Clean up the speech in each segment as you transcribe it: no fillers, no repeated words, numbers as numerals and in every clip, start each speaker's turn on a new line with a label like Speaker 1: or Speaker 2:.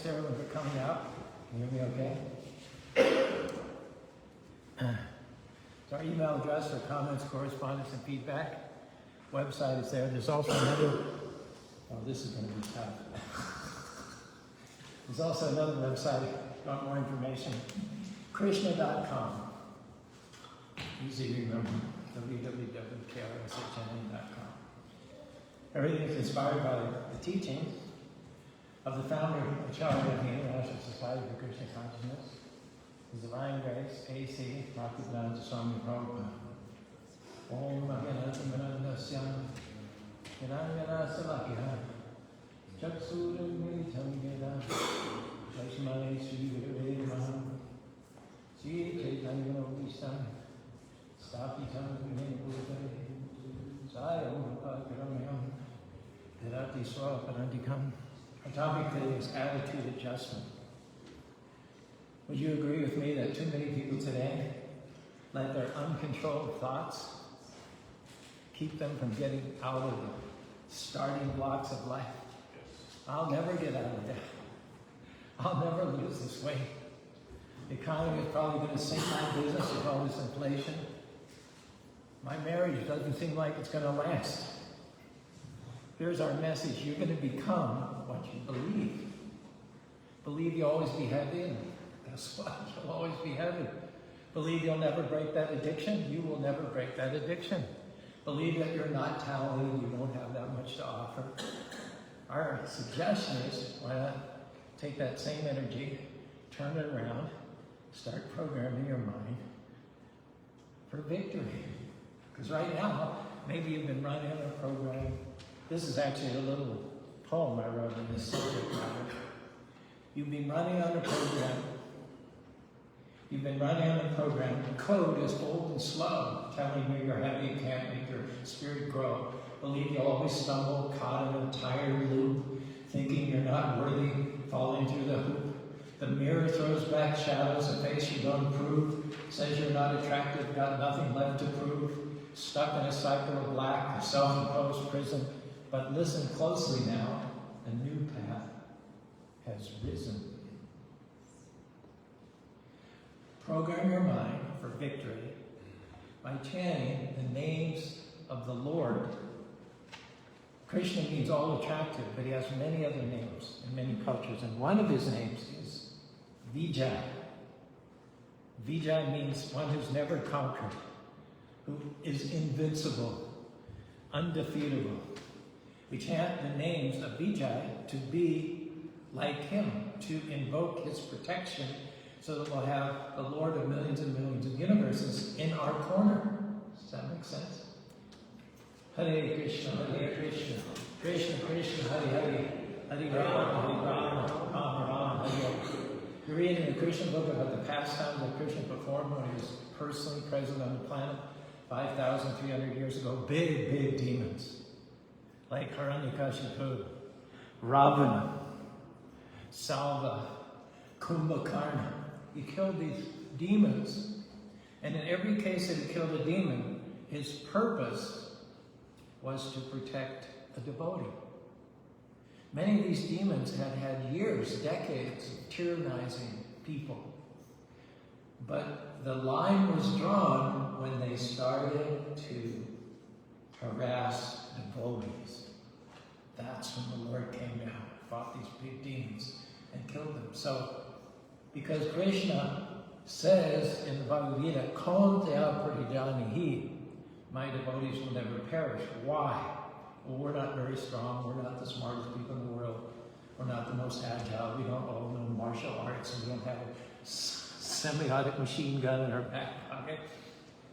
Speaker 1: Sarah, when we're coming out. Can you hear me okay? So our email address for comments, correspondence, and feedback. Website is there. There's also another, oh, this is going to be tough. There's also another website, if you want more information, krishna.com. Easy to remember, www.krishna.com. Everything is inspired by the teachings of the founder of Charity of the International Society for Krishna Consciousness, His Divine Grace, A.C. Bhaktivedanta Swami Prabhupada. Om Mahanasamanandasyam Hiranya Kashipu Chaksuram Militam Veda Vaishmane Sri Gurave Namaha Sri Chaitanya Vistam Stapitam Vinay Bhutale Sayam Bhakaramayam Vedati Swaparantikam. Our topic today is attitude adjustment. Would you agree with me that too many people today let their uncontrolled thoughts keep them from getting out of the starting blocks of life? I'll never get out of that. I'll never lose this weight. The economy is probably going to sink my business with all this inflation. My marriage doesn't seem like it's going to last. Here's our message. You're going to become what you believe. Believe you'll always be heavy, and guess what? You'll always be heavy. Believe you'll never break that addiction. You will never break that addiction. Believe that you're not talented, you don't have that much to offer. Our suggestion is, why not take that same energy, turn it around, start programming your mind for victory. Because right now, maybe you've been running on a program. This is actually a little poem I wrote in this subject matter. You've been running on a program. You've been running on a program. The code is old and slow, telling you you're heavy, you can't make your spirit grow. Believe you'll always stumble, caught in a tired loop, thinking you're not worthy, falling through the hoop. The mirror throws back shadows, a face you don't approve, says you're not attractive, got nothing left to prove. Stuck in a cycle of black, a self-imposed prison. But listen closely now, a new path has risen. Program your mind for victory by chanting the names of the Lord. Krishna means all attractive, but he has many other names in many cultures, and one of his names is Vijaya. Vijaya means one who's never conquered, who is invincible, undefeatable. We chant the names of Vijaya to be like him, to invoke his protection, so that we'll have the Lord of millions and millions of universes in our corner. Does that make sense? Hare Krishna, Hare Krishna, Krishna Krishna, Hare Hare, Hare Rama, Hare Rama, Rama Rama, Hare Hare. You're reading the Krishna book about the pastimes that Krishna performed when he was personally present on the planet 5,300 years ago. Big, big demons, like Hiranya Kashipu, Ravana, Salva, Kumbhakarna. He killed these demons, and in every case that he killed a demon, his purpose was to protect a devotee. Many of these demons had had years, decades of tyrannizing people. But the line was drawn when they started to harass devotees. That's when the Lord came down, fought these big demons, and killed them. So, because Krishna says in the Bhagavad Gita, Kaunteya Pratijanihi, my devotees will never perish. Why? Well, we're not very strong. We're not the smartest people in the world. We're not the most agile. We don't all know martial arts, and we don't have a semiotic machine gun in our back pocket.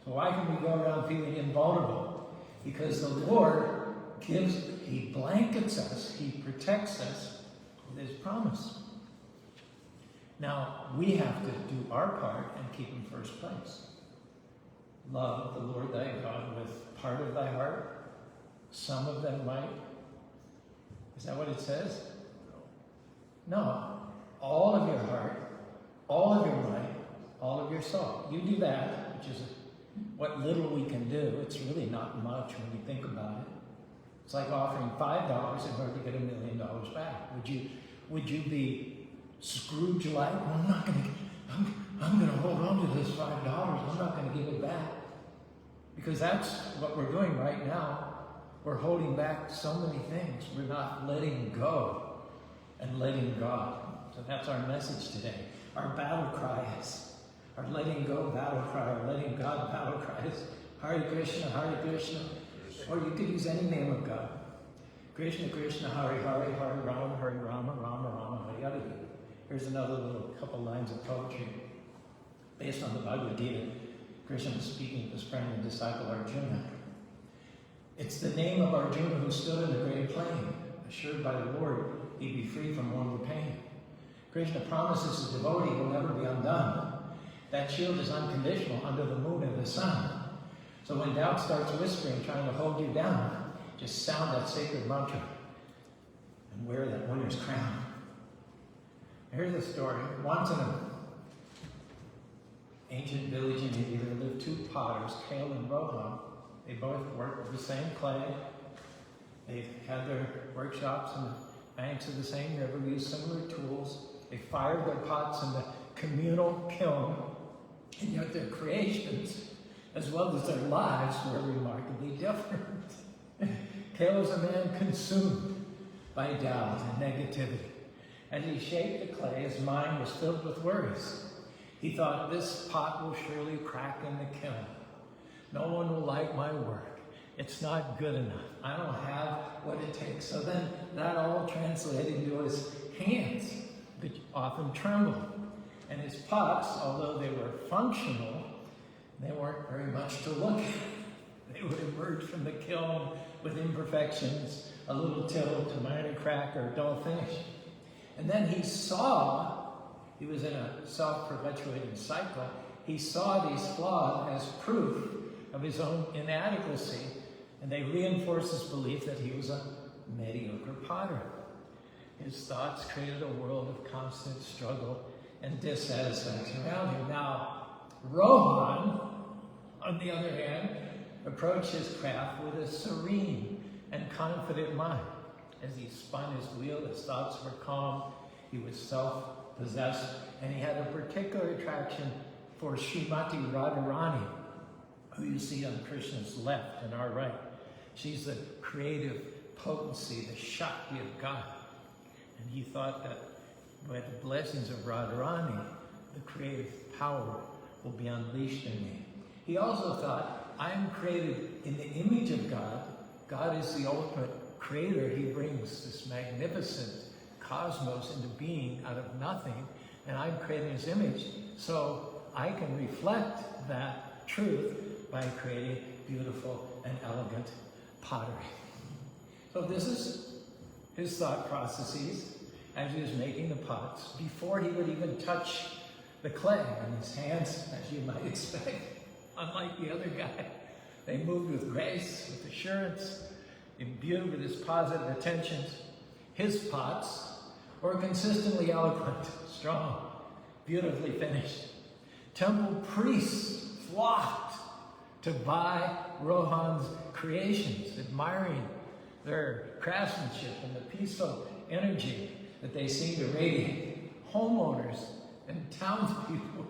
Speaker 1: So why can we go around feeling invulnerable? Because the Lord he blankets us, he protects us with his promise. Now, we have to do our part and keep in first place. Love the Lord thy God with part of thy heart, some of thy might. Is that what it says? No. All of your heart, all of your might, all of your soul. You do that, which is what little we can do. It's really not much when you think about it. It's like offering $5 in order to get $1 million back. Would you be Scrooge-like, I'm going to hold on to this $5. I'm not going to give it back. Because that's what we're doing right now. We're holding back so many things. We're not letting go and letting God. So that's our message today. Our battle cry is, our letting go battle cry, our letting God battle cry is Hare Krishna, Hare Krishna. Or you could use any name of God. Krishna, Krishna, Hare Hare, Hare Rama, Hare Rama, Rama Rama, Hare Hare. Here's another little couple lines of poetry based on the Bhagavad Gita. Krishna was speaking to his friend and disciple Arjuna. It's the name of Arjuna who stood in the great plain, assured by the Lord he'd be free from mortal pain. Krishna promises the devotee will never be undone. That shield is unconditional under the moon and the sun. So when doubt starts whispering, trying to hold you down, just sound that sacred mantra and wear that winner's crown. Here's a story. Once in an ancient village in India, there lived two potters, Caru and Ravana. They both worked with the same clay. They had their workshops on the banks of the same river, used similar tools. They fired their pots in the communal kiln, and yet their creations, as well as their lives, were remarkably different. Caru was a man consumed by doubt and negativity. As he shaped the clay, his mind was filled with worries. He thought, this pot will surely crack in the kiln. No one will like my work. It's not good enough. I don't have what it takes. So then that all translated into his hands, which often trembled. And his pots, although they were functional, they weren't very much to look at. They would emerge from the kiln with imperfections, a little tilt, a minor crack, or a dull finish. And then he was in a self-perpetuating cycle, he saw these flaws as proof of his own inadequacy, and they reinforced his belief that he was a mediocre potter. His thoughts created a world of constant struggle and dissatisfaction around him. Now, Rohan, on the other hand, approached his craft with a serene and confident mind. As he spun his wheel, his thoughts were calm, he was self-possessed, and he had a particular attraction for Srimati Radharani, who you see on Krishna's left and our right. She's the creative potency, the Shakti of God. And he thought that by the blessings of Radharani, the creative power will be unleashed in me. He also thought, I am created in the image of God. God is the ultimate creator. He brings this magnificent cosmos into being out of nothing, and I'm creating his image, so I can reflect that truth by creating beautiful and elegant pottery. So this is his thought processes as he was making the pots, before he would even touch the clay. And his hands, as you might expect, unlike the other guy, they moved with grace, with assurance, imbued with his positive attentions. His pots were consistently eloquent, strong, beautifully finished. Temple priests flocked to buy Rohan's creations, admiring their craftsmanship and the peaceful energy that they seemed to radiate. Homeowners and townspeople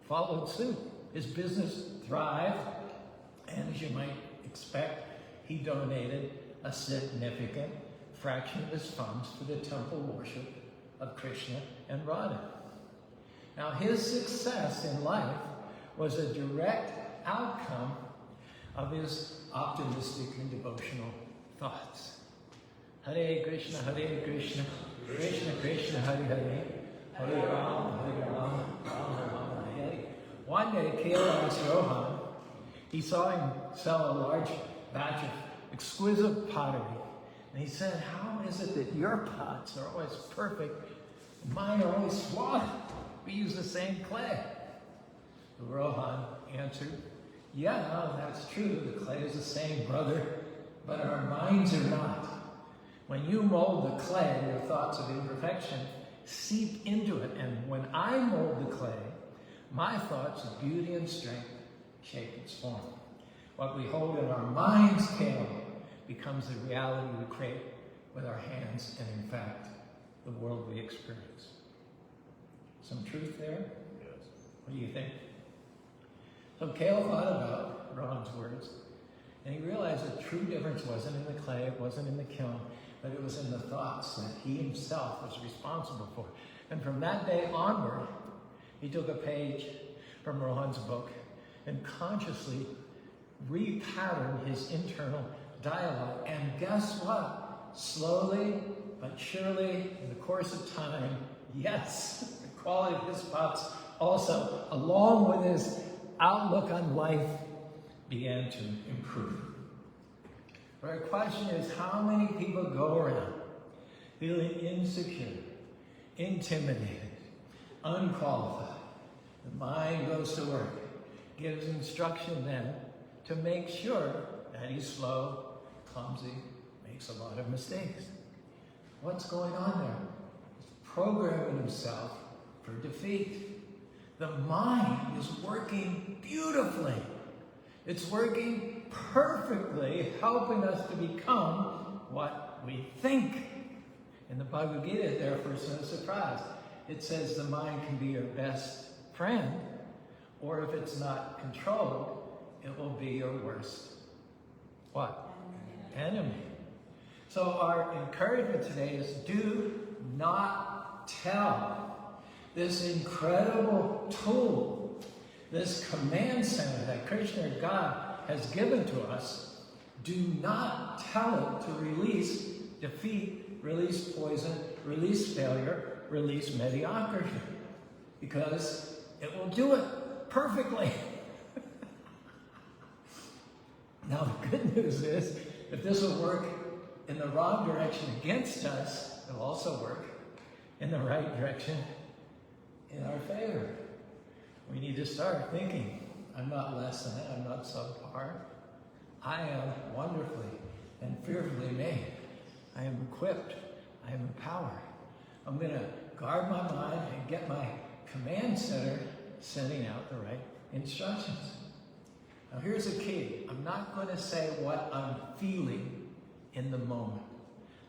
Speaker 1: followed suit. His business thrived, and as you might expect, he donated a significant fraction of his funds for the temple worship of Krishna and Radha. Now, his success in life was a direct outcome of his optimistic and devotional thoughts. Hare Krishna, Krishna Krishna, Hare Hare, Hare Rama, Rama Rama, Hare. One day, Caru asked Rohan, he saw him sell a large batch of exquisite pottery. And he said, how is it that your pots are always perfect and mine are always flawed? We use the same clay. Rohan answered, yeah, that's true. The clay is the same, brother, but our minds are not. When you mold the clay, your thoughts of imperfection seep into it. And when I mold the clay, my thoughts of beauty and strength shape its form. What we hold in our mind's scale becomes the reality we create with our hands and, in fact, the world we experience. Some truth there?
Speaker 2: Yes.
Speaker 1: What do you think? So Caru thought about Ravana's words, and he realized the true difference wasn't in the clay, it wasn't in the kiln, but it was in the thoughts that he himself was responsible for. And from that day onward, he took a page from Ravana's book and consciously repatterned his internal dialogue. And guess what? Slowly but surely, in the course of time, yes, the quality of his thoughts also, along with his outlook on life, began to improve. But our question is, how many people go around feeling insecure, intimidated, unqualified? The mind goes to work, gives instruction then to make sure that he's slow, clumsy, makes a lot of mistakes. What's going on there? He's programming himself for defeat. The mind is working beautifully. It's working perfectly, helping us to become what we think. In the Bhagavad Gita, therefore, it's no surprise. It says the mind can be your best friend, or if it's not controlled, it will be your worst, what? Enemy. So our encouragement today is do not tell. This incredible tool, this command center that Krishna, God, has given to us, do not tell it to release defeat, release poison, release failure, release mediocrity, because it will do it perfectly. Now the good news is, if this will work in the wrong direction against us, it'll also work in the right direction in our favor. We need to start thinking, I'm not less than it, I'm not subpar. I am wonderfully and fearfully made. I am equipped, I am empowered. I'm going to guard my mind and get my command center sending out the right instructions. Now here's the key. I'm not going to say what I'm feeling in the moment.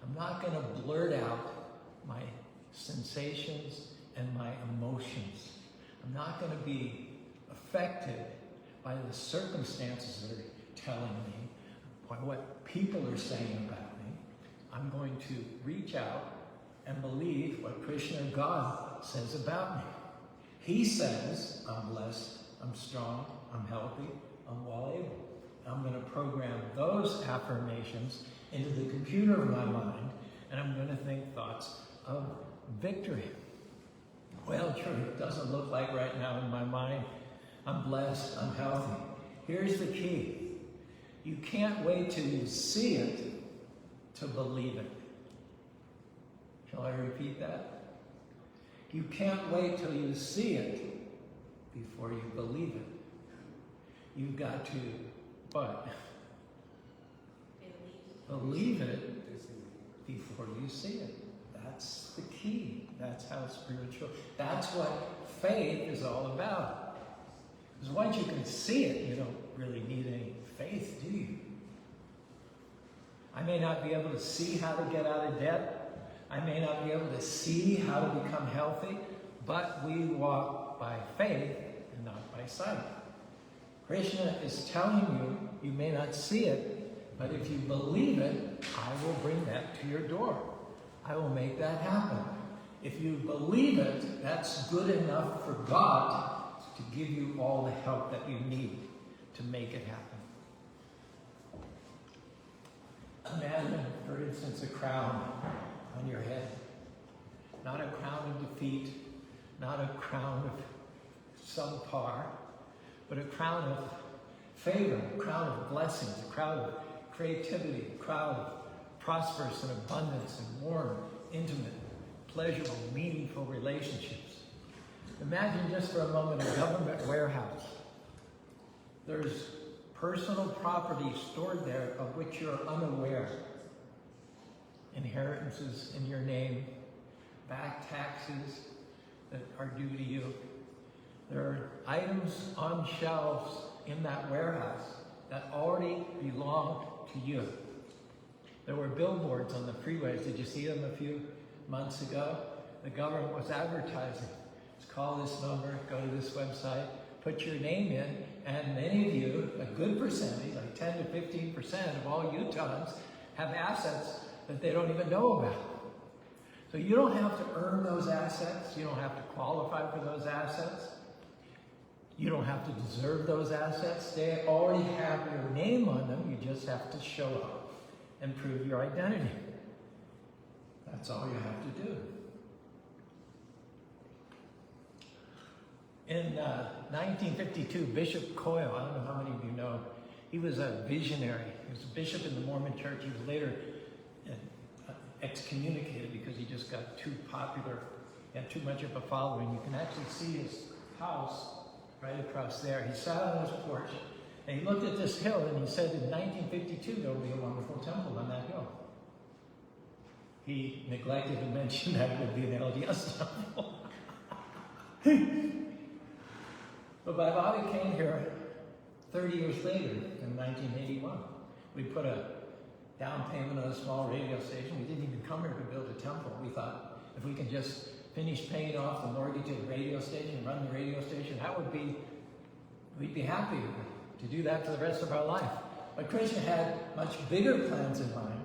Speaker 1: I'm not going to blurt out my sensations and my emotions. I'm not going to be affected by the circumstances that are telling me, by what people are saying about me. I'm going to reach out and believe what Krishna, God, says about me. He says, I'm blessed, I'm strong, I'm healthy, I'm well able. I'm going to program those affirmations into the computer of my mind, and I'm going to think thoughts of victory. Well, true, it doesn't look like right now in my mind. I'm blessed, I'm healthy. Here's the key. You can't wait till you see it to believe it. Shall I repeat that? You can't wait till you see it before you believe it. You've got to, what? Believe it before you see it. That's the key. That's how spiritual, that's what faith is all about. Because once you can see it, you don't really need any faith, do you? I may not be able to see how to get out of debt. I may not be able to see how to become healthy, but we walk by faith and not by sight. Krishna is telling you, you may not see it, but if you believe it, I will bring that to your door. I will make that happen. If you believe it, that's good enough for God to give you all the help that you need to make it happen. Imagine, for instance, a crown on your head. Not a crown of defeat, not a crown of subpar, but a crown of favor, a crown of blessings, a crown of creativity, a crown of prosperous and abundance and warm, intimate, pleasurable, meaningful relationships. Imagine just for a moment a government warehouse. There's personal property stored there of which you're unaware. Inheritances in your name, back taxes that are due to you. There are items on shelves in that warehouse that already belong to you. There were billboards on the freeways. Did you see them a few months ago? The government was advertising Just call this number, go to this website, put your name in, and many of you, a good percentage, like 10 to 15% of all Utahns, have assets that they don't even know about. So you don't have to earn those assets. You don't have to qualify for those assets. You don't have to deserve those assets. They already have your name on them. You just have to show up and prove your identity. That's all you have to do. In 1952, Bishop Coyle, I don't know how many of you know, he was a visionary. He was a bishop in the Mormon church. He was later excommunicated because he just got too popular. He had too much of a following. You can actually see his house right across there. He sat on his porch and he looked at this hill and he said in 1952 there will be a wonderful temple on that hill. He neglected to mention that it would be an LDS temple. But my body came here 30 years later in 1981. We put a down payment on a small radio station. We didn't even come here to build a temple. We thought if we can just finish paying off the mortgage of the radio station, run the radio station, that would be, we'd be happy to do that for the rest of our life. But Krishna had much bigger plans in mind.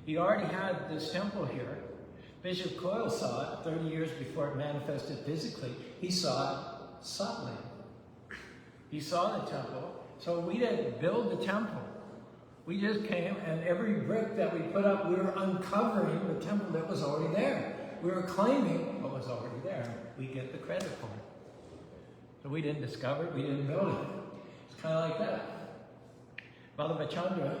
Speaker 1: He already had this temple here. Bishop Coyle saw it 30 years before it manifested physically. He saw it subtly. He saw the temple. So we didn't build the temple. We just came, and every brick that we put up, we were uncovering the temple that was already there. We were claiming what was already there. We get the credit for it. So we didn't discover it, we didn't build it. It's kind of like that. Madhavachandra,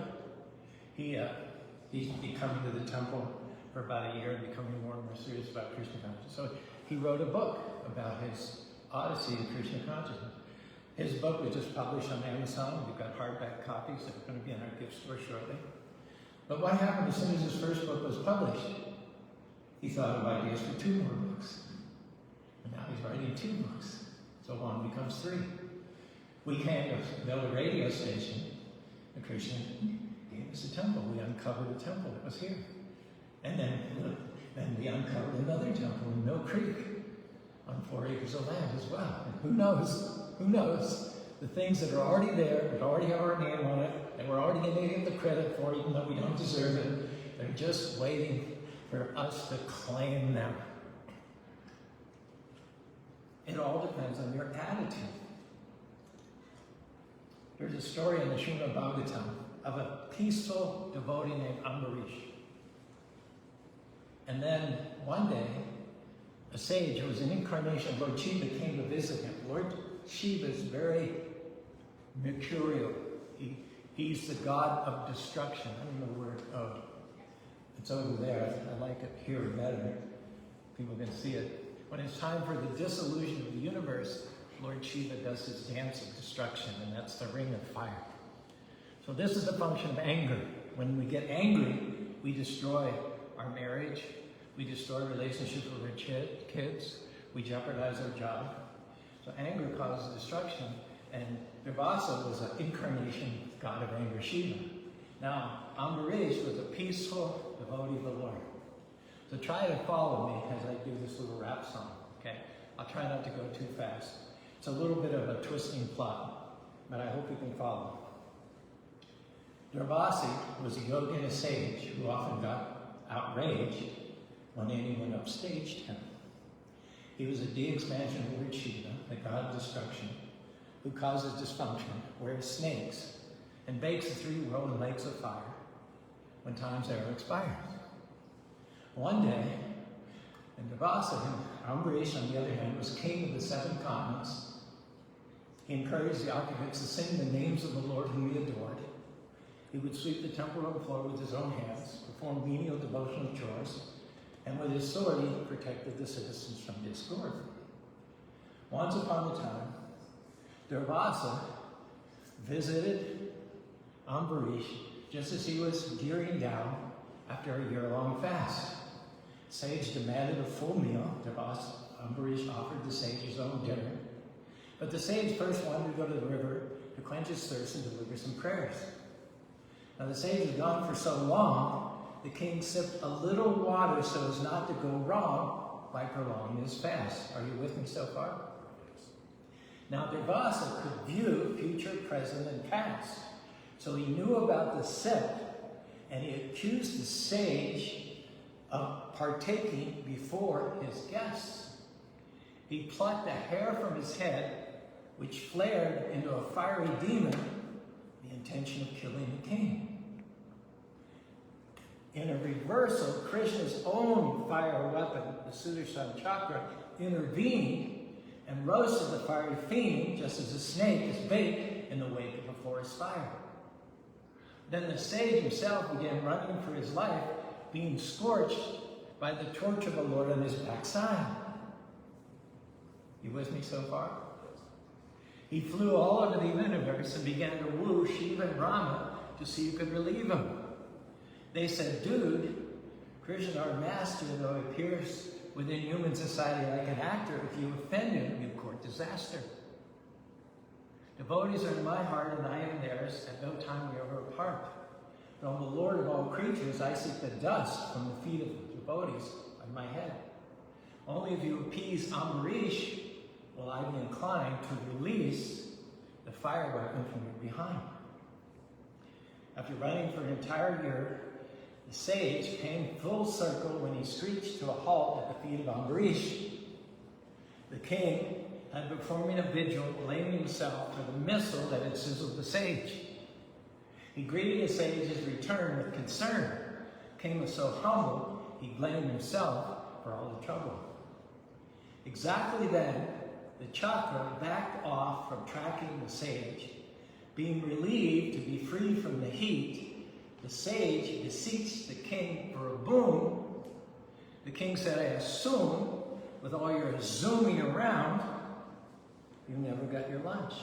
Speaker 1: he's been coming to the temple for about a year and becoming more and more serious about Krishna consciousness. So he wrote a book about his odyssey to Krishna consciousness. His book was just published on Amazon. We've got hardback copies that are going to be in our gift store shortly. But what happened as soon as his first book was published? He thought of ideas for 2 more books. And now he's writing 2 books. So 1 becomes 3. We came to build a radio station, and Krishna gave us a temple. We uncovered a temple that was here. And then we uncovered another temple in Mill Creek on 4 acres of land as well. And who knows, the things that are already there, that already have our name on it, and we're already going to get the credit for, even though we don't deserve it, they're just waiting for us to claim them. It all depends on your attitude. There's a story in the Srimad Bhagavatam of a peaceful devotee named Ambarish. And then one day, a sage who was an incarnation of Lord Shiva came to visit him. Lord Shiva is very mercurial. He's the god of destruction. I don't know where, oh, it's over there. I like it here better. People can see it. When it's time for the dissolution of the universe, Lord Shiva does his dance of destruction, and that's the ring of fire. So this is the function of anger. When we get angry, we destroy our marriage, we destroy relationships with our kids, we jeopardize our job. So anger causes destruction, and Ravana was an incarnation god of anger, Shiva. Now, Ambarish was a peaceful devotee of the Lord. So try to follow me as I do this little rap song, okay? I'll try not to go too fast. It's a little bit of a twisting plot, but I hope you can follow. Ravana was a yogi and a sage who often got outraged when anyone upstaged him. He was a de-expansion of Lord Shiva, the god of destruction, who causes dysfunction, wears snakes, and bakes the 3 rolling lakes of fire when time's arrow expires. One day, in Ravana, Ambarish, on the other hand, was king of the 7 continents. He encouraged the occupants to sing the names of the Lord whom he adored. He would sweep the temple floor with his own hands, perform menial devotional chores, and with his sword he protected the citizens from discord. Once upon a time, Ravana visited Ambarish just as he was gearing down after a year-long fast. Sage demanded a full meal. Ambarish offered the sage his own dinner. But the sage first wanted to go to the river to quench his thirst and deliver some prayers. Now the sage had gone for so long, the king sipped a little water so as not to go wrong by prolonging his fast. Are you with me so far? Now, Devasa could view future, present, and past. So he knew about the set, and he accused the sage of partaking before his guests. He plucked a hair from his head, which flared into a fiery demon, the intention of killing the king. In a reversal, Krishna's own fire weapon, the Sudarshan chakra, intervened and roasted the fiery fiend, just as a snake is baked in the wake of a forest fire. Then the sage himself began running for his life, being scorched by the torch of the Lord on his backside. You with me so far? He flew all over the universe and began to woo Shiva and Brahma to see who could relieve him. They said, dude, Krishna, our master, though he appears within human society like an actor, if you offend him, you court disaster. Devotees are in my heart and I am theirs. At no time we are apart. But on the Lord of all creatures, I seek the dust from the feet of the devotees on my head. Only if you appease Ambarish will I be inclined to release the fire weapon from your behind. After running for an entire year, the sage came full circle when he screeched to a halt at the feet of Ambarish. The king had been performing a vigil, blaming himself for the missile that had sizzled the sage. He greeted the sage's return with concern. The king was so humble, he blamed himself for all the trouble. Exactly then, the chakra backed off from tracking the sage. Being relieved to be free from the heat, the sage beseeched the king for a boon. The king said, I assume, with all your zooming around, you never got your lunch.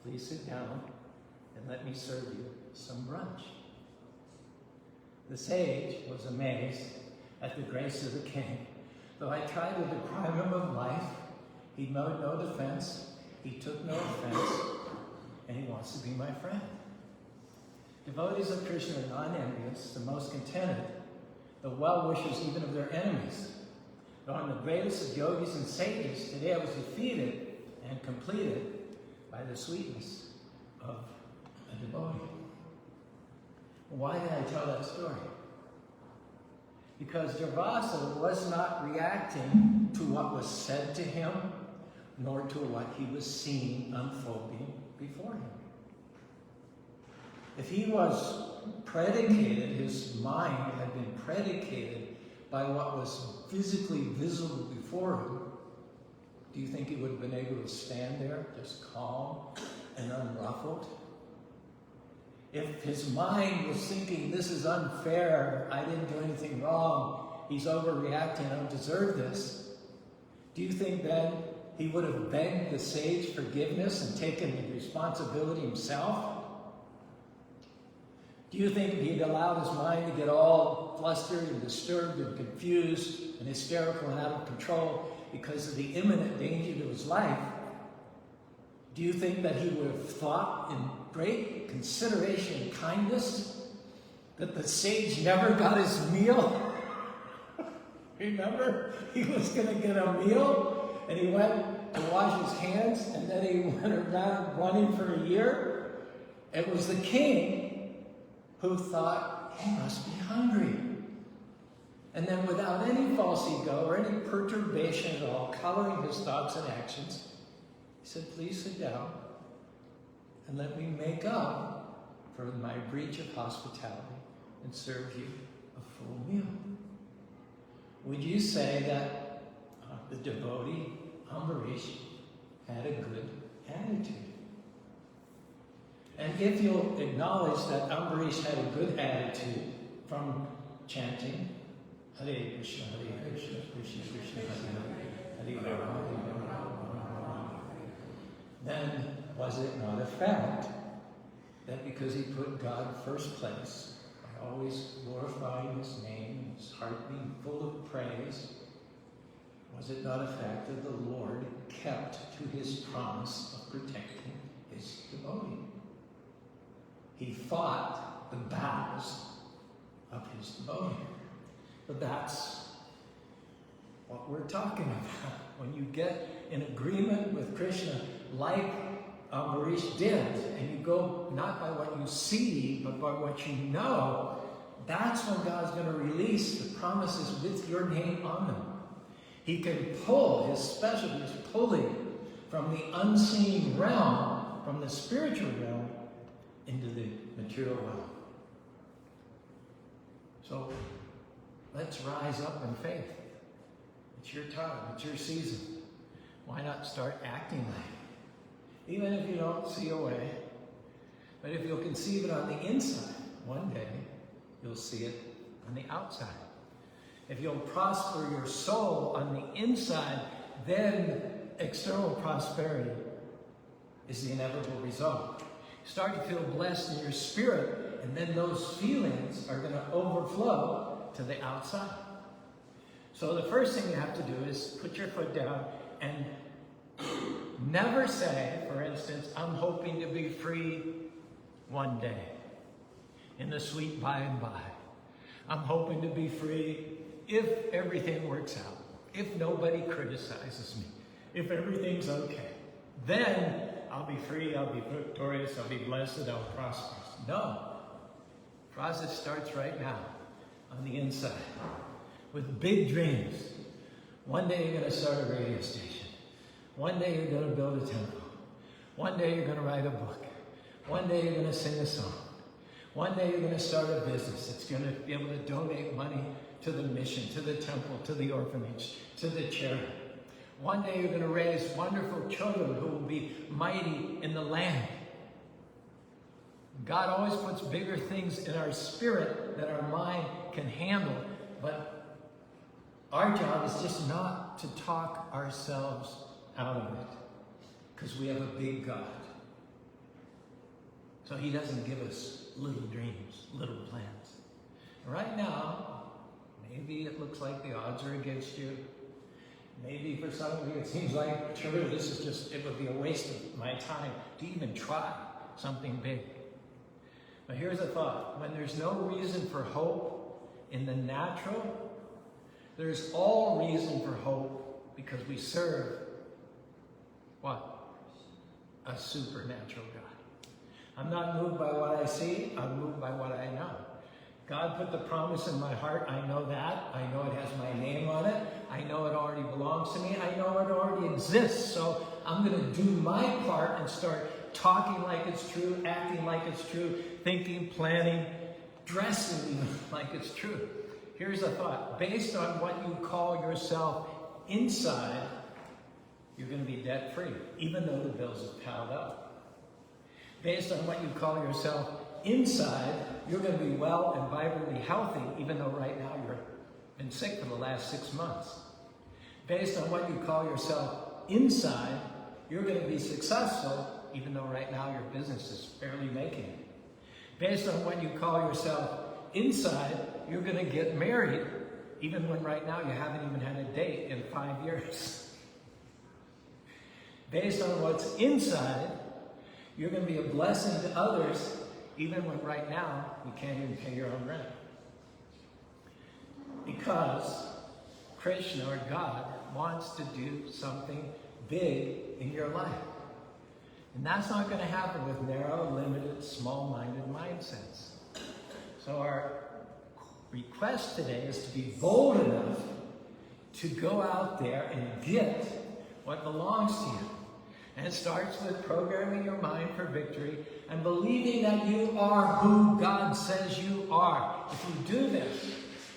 Speaker 1: Please sit down and let me serve you some brunch. The sage was amazed at the grace of the king. Though I tried to deprive him of life, he made no defense, he took no offense, and he wants to be my friend. Devotees of Krishna are non-envious, the most contented, the well-wishers even of their enemies. Though I'm the greatest of yogis and sages, today I was defeated and completed by the sweetness of a devotee. Why did I tell that story? Because Devasa was not reacting to what was said to him, nor to what he was seeing unfolding before him. If he was predicated, his mind had been predicated by what was physically visible before him, do you think he would have been able to stand there, just calm and unruffled? If his mind was thinking, this is unfair, I didn't do anything wrong, he's overreacting, I don't deserve this, do you think then he would have begged the sage forgiveness and taken the responsibility himself? Do you think he'd allowed his mind to get all flustered and disturbed and confused and hysterical and out of control because of the imminent danger to his life? Do you think that he would have thought in great consideration and kindness that the sage never got his meal? Remember? He was going to get a meal and he went to wash his hands and then he went around running for a year. It was the king who thought he must be hungry. And then without any false ego or any perturbation at all, coloring his thoughts and actions, he said, please sit down and let me make up for my breach of hospitality and serve you a full meal. Would you say that the devotee, Ambarish, had a good attitude? And if you'll acknowledge that Ambarish had a good attitude from chanting, Hare Krishna, Hare Krishna, Krishna Krishna, Hare Hare, Hare Rama, then was it not a fact that because he put God first place, by always glorifying his name, his heart being full of praise, was it not a fact that the Lord kept to his promise of protecting his devotee? He fought the battles of his devotee. But that's what we're talking about. When you get in agreement with Krishna, like Amrish did, and you go not by what you see, but by what you know, that's when God's going to release the promises with your name on them. He can pull, his specialty is pulling from the unseen realm, from the spiritual realm, into the material realm. So, let's rise up in faith. It's your time, it's your season. Why not start acting like it? Even if you don't see a way, but if you'll conceive it on the inside, one day you'll see it on the outside. If you'll prosper your soul on the inside, then external prosperity is the inevitable result. You start to feel blessed in your spirit, and then those feelings are going to overflow to the outside. So the first thing you have to do is put your foot down and never say, for instance, I'm hoping to be free one day in the sweet by and by. I'm hoping to be free if everything works out, if nobody criticizes me, if everything's okay. Then I'll be free, I'll be victorious, I'll be blessed, I'll prosper. No. The process starts right now on the inside with big dreams. One day you're going to start a radio station. One day you're going to build a temple. One day you're going to write a book. One day you're going to sing a song. One day you're going to start a business that's going to be able to donate money to the mission, to the temple, to the orphanage, to the charity. One day you're going to raise wonderful children who will be mighty in the land. God always puts bigger things in our spirit that our mind can handle, but our job is just not to talk ourselves out of it, because we have a big God. So he doesn't give us little dreams, little plans. Right now, maybe it looks like the odds are against you. Maybe for some of you it seems like, sure, this is just, it would be a waste of my time to even try something big. But here's a thought. When there's no reason for hope in the natural, there's all reason for hope because we serve what? A supernatural God. I'm not moved by what I see, I'm moved by what I know. God put the promise in my heart, I know that. I know it has my name on it. I know it already belongs to me. I know it already exists. So I'm going to do my part and start talking like it's true, acting like it's true, thinking, planning, dressing like it's true. Here's a thought. Based on what you call yourself inside, you're going to be debt-free, even though the bills have piled up. Based on what you call yourself inside, you're going to be well and vibrantly healthy, even though right now you've been sick for the last 6 months. Based on what you call yourself inside, you're going to be successful, even though right now your business is barely making it. Based on what you call yourself inside, you're going to get married, even when right now you haven't even had a date in 5 years. Based on what's inside, you're going to be a blessing to others, even when right now you can't even pay your own rent. Because Krishna, or God, wants to do something big in your life. And that's not going to happen with narrow, limited, small-minded mindsets. So our request today is to be bold enough to go out there and get what belongs to you. And it starts with programming your mind for victory and believing that you are who God says you are. If you do this,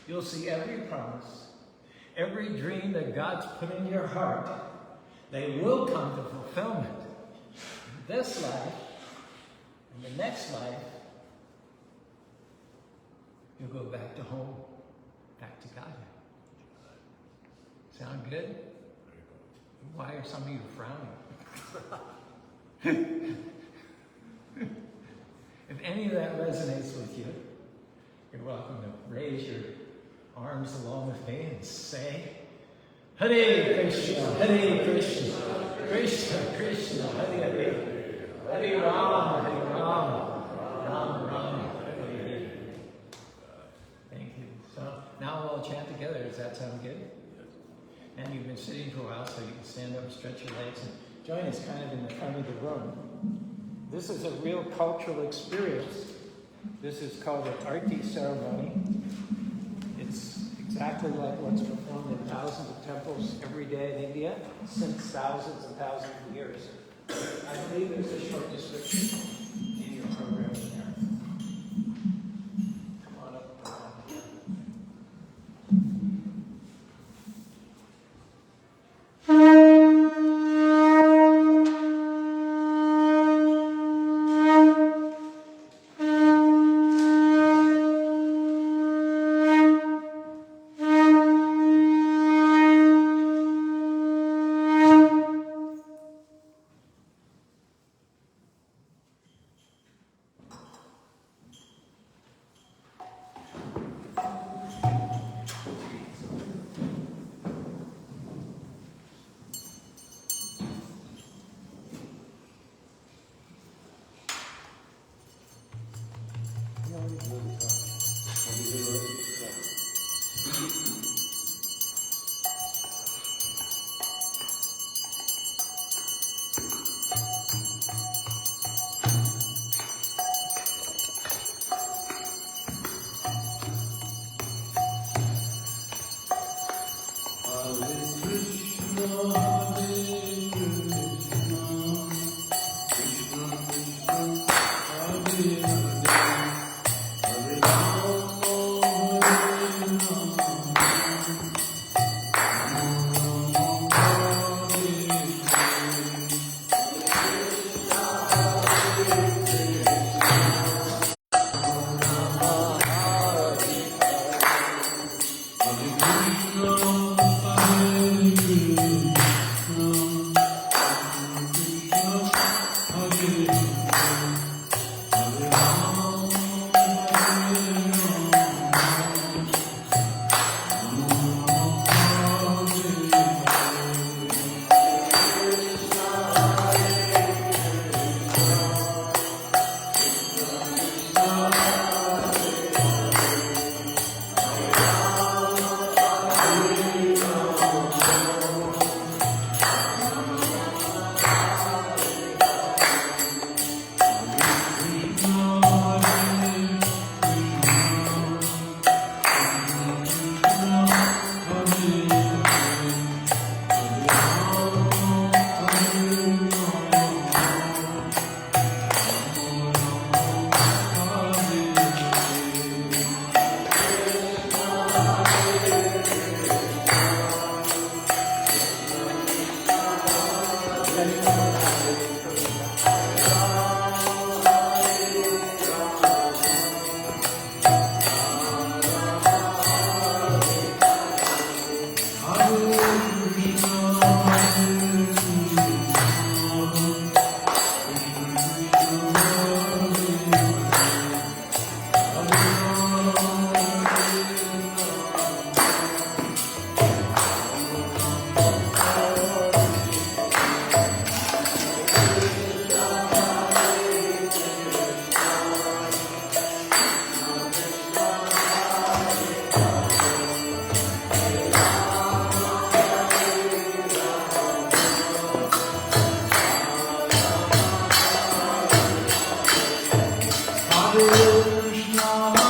Speaker 1: you'll see every promise, every dream that God's put in your heart, they will come to fulfillment. In this life, in the next life, you'll go back to home, back to God. Sound good? Why are some of you frowning? If any of that resonates with you, you're welcome to raise your arms along with me and say, Hare Krishna, Hare Krishna, Krishna Krishna, Hare Hare, Hare Rama, Hare Rama, Rama Rama, Hare Hare. Thank you. So now we'll all chant together. Does that sound good? and you've been sitting for a while, so you can stand up, stretch your legs, and join us kind of in the front of the room. This is a real cultural experience. This is called an arti ceremony. It's exactly like what's performed in thousands of temples every day in India since thousands and thousands of years. I believe there's a short description in your program here. Come on up.
Speaker 2: Hare Krishna.